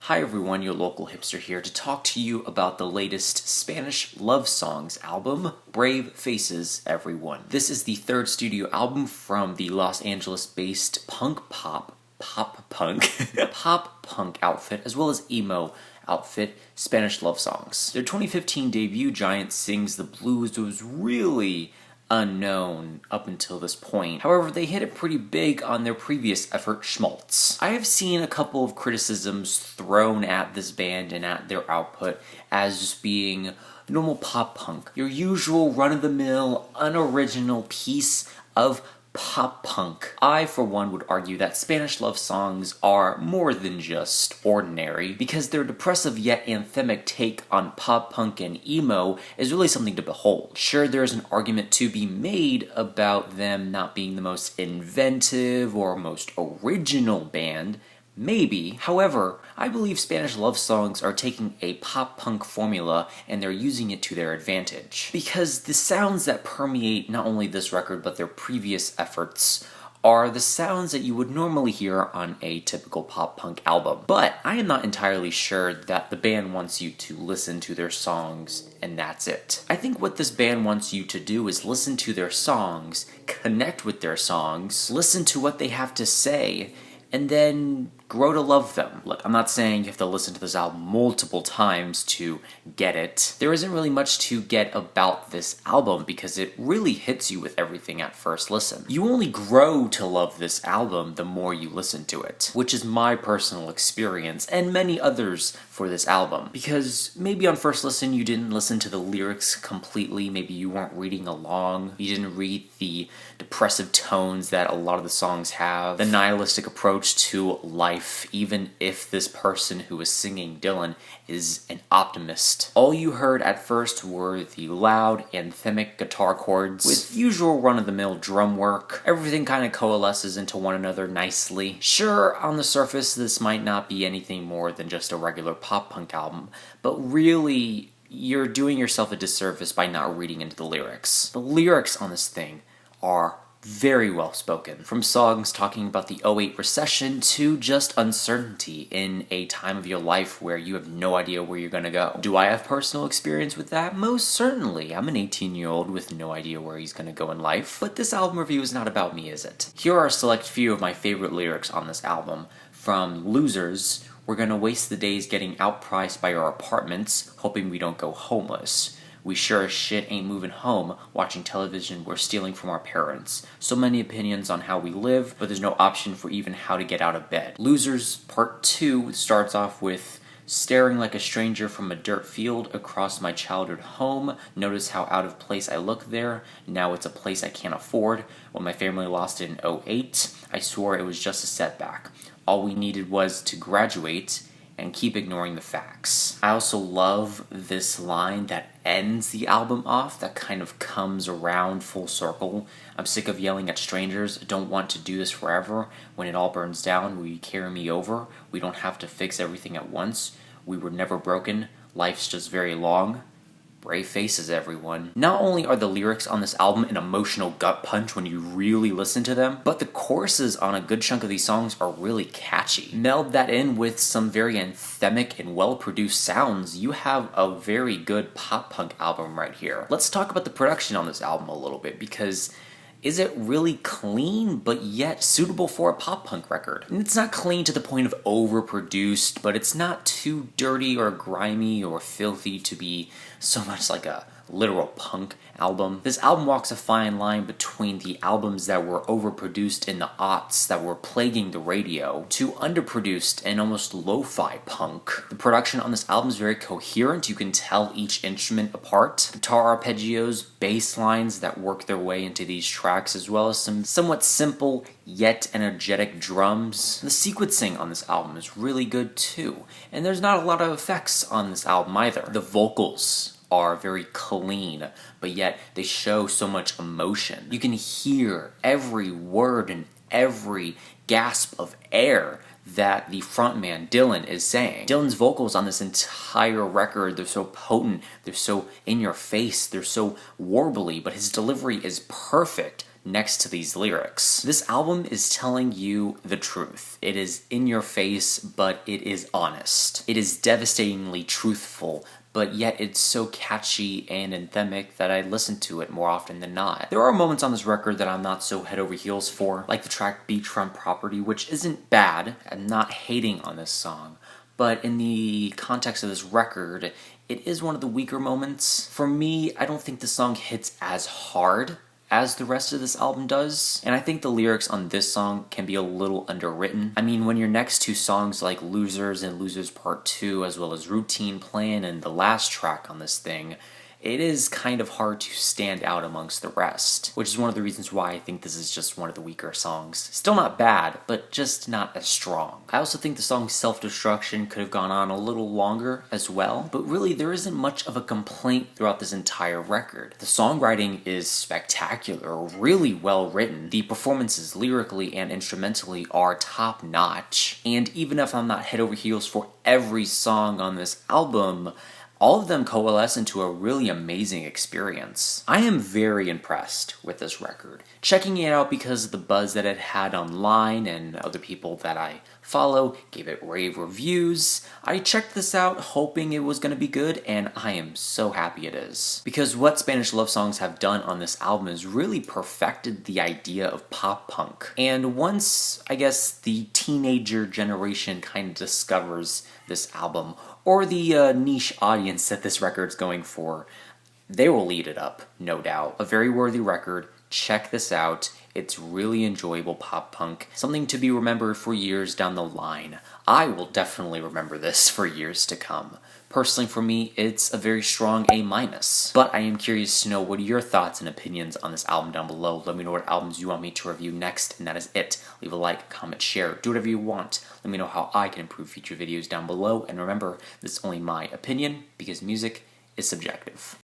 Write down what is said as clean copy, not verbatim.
Hi everyone, your local hipster here to talk to you about the latest Spanish love songs album, Brave Faces Everyone. This is the third studio album from the Los Angeles-based pop punk outfit, as well as emo outfit, Spanish Love Songs. Their 2015 debut, Giant Sings the Blues, was really unknown up until this point. However, they hit it pretty big on their previous effort, Schmaltz. I have seen a couple of criticisms thrown at this band and at their output as just being normal pop punk. Your usual run-of-the-mill, unoriginal piece of pop punk. I, for one, would argue that Spanish love songs are more than just ordinary, because their depressive yet anthemic take on pop punk and emo is really something to behold. Sure, there's an argument to be made about them not being the most inventive or most original band, maybe. However, I believe Spanish love songs are taking a pop-punk formula and they're using it to their advantage. Because the sounds that permeate not only this record but their previous efforts are the sounds that you would normally hear on a typical pop-punk album. But I am not entirely sure that the band wants you to listen to their songs and that's it. I think what this band wants you to do is listen to their songs, connect with their songs, listen to what they have to say, and then grow to love them. Look, I'm not saying you have to listen to this album multiple times to get it. There isn't really much to get about this album because it really hits you with everything at first listen. You only grow to love this album the more you listen to it, which is my personal experience and many others for this album. Because maybe on first listen you didn't listen to the lyrics completely, maybe you weren't reading along, you didn't read the depressive tones that a lot of the songs have, the nihilistic approach to life, even if this person who is singing, Dylan, is an optimist. All you heard at first were the loud, anthemic guitar chords with usual run-of-the-mill drum work. Everything kind of coalesces into one another nicely. Sure, on the surface this might not be anything more than just a regular pop-punk album, but really, you're doing yourself a disservice by not reading into the lyrics. The lyrics on this thing are very well spoken. From songs talking about the '08 recession to just uncertainty in a time of your life where you have no idea where you're gonna go. Do I have personal experience with that? Most certainly. I'm an 18-year-old with no idea where he's gonna go in life. But this album review is not about me, is it? Here are a select few of my favorite lyrics on this album. From Losers, "We're gonna waste the days getting outpriced by our apartments, hoping we don't go homeless. We sure as shit ain't moving home, watching television we're stealing from our parents. So many opinions on how we live, but there's no option for even how to get out of bed." Losers Part 2 starts off with, "Staring like a stranger from a dirt field across my childhood home. Notice how out of place I look there. Now it's a place I can't afford. When my family lost it in '08, I swore it was just a setback. All we needed was to graduate and keep ignoring the facts." I also love this line that ends the album off, that kind of comes around full circle. "I'm sick of yelling at strangers, don't want to do this forever. When it all burns down, will you carry me over? We don't have to fix everything at once. We were never broken, life's just very long. Brave faces, everyone." Not only are the lyrics on this album an emotional gut punch when you really listen to them, but the choruses on a good chunk of these songs are really catchy. Meld that in with some very anthemic and well-produced sounds, you have a very good pop-punk album right here. Let's talk about the production on this album a little bit, because is it really clean, but yet suitable for a pop-punk record? And it's not clean to the point of overproduced, but it's not too dirty or grimy or filthy to be so much like a literal punk album. This album walks a fine line between the albums that were overproduced in the aughts that were plaguing the radio to underproduced and almost lo-fi punk. The production on this album is very coherent. You can tell each instrument apart. Guitar arpeggios, bass lines that work their way into these tracks, as well as some somewhat simple yet energetic drums. The sequencing on this album is really good too, and there's not a lot of effects on this album either. The vocals are very clean, but yet they show so much emotion. You can hear every word and every gasp of air that the frontman, Dylan, is saying. Dylan's vocals on this entire record, they're so potent, they're so in your face, they're so warbly, but his delivery is perfect next to these lyrics. This album is telling you the truth. It is in your face, but it is honest. It is devastatingly truthful, but yet it's so catchy and anthemic that I listen to it more often than not. There are moments on this record that I'm not so head over heels for, like the track Beachfront Property, which isn't bad. I'm not hating on this song, but in the context of this record, it is one of the weaker moments. For me, I don't think the song hits as hard as the rest of this album does, and I think the lyrics on this song can be a little underwritten. I mean, when you're next to songs like Losers and Losers Part 2, as well as Routine Plan and the last track on this thing, it is kind of hard to stand out amongst the rest, which is one of the reasons why I think this is just one of the weaker songs. Still not bad, but just not as strong. I also think the song Self-Destruction could have gone on a little longer as well, but really there isn't much of a complaint throughout this entire record. The songwriting is spectacular, really well written. The performances lyrically and instrumentally are top notch, and even if I'm not head over heels for every song on this album, all of them coalesce into a really amazing experience. I am very impressed with this record. Checking it out because of the buzz that it had online and other people that I follow gave it rave reviews. I checked this out hoping it was going to be good, and I am so happy it is. Because what Spanish love songs have done on this album is really perfected the idea of pop punk. And once, I guess, the teenager generation kind of discovers this album, or the niche audience that this record's going for, they will eat it up, no doubt. A very worthy record. Check this out. It's really enjoyable pop punk. Something to be remembered for years down the line. I will definitely remember this for years to come. Personally, for me, it's a very strong A-. But I am curious to know what are your thoughts and opinions on this album down below. Let me know what albums you want me to review next, and that is it. Leave a like, comment, share, do whatever you want. Let me know how I can improve future videos down below, and remember, this is only my opinion, because music is subjective.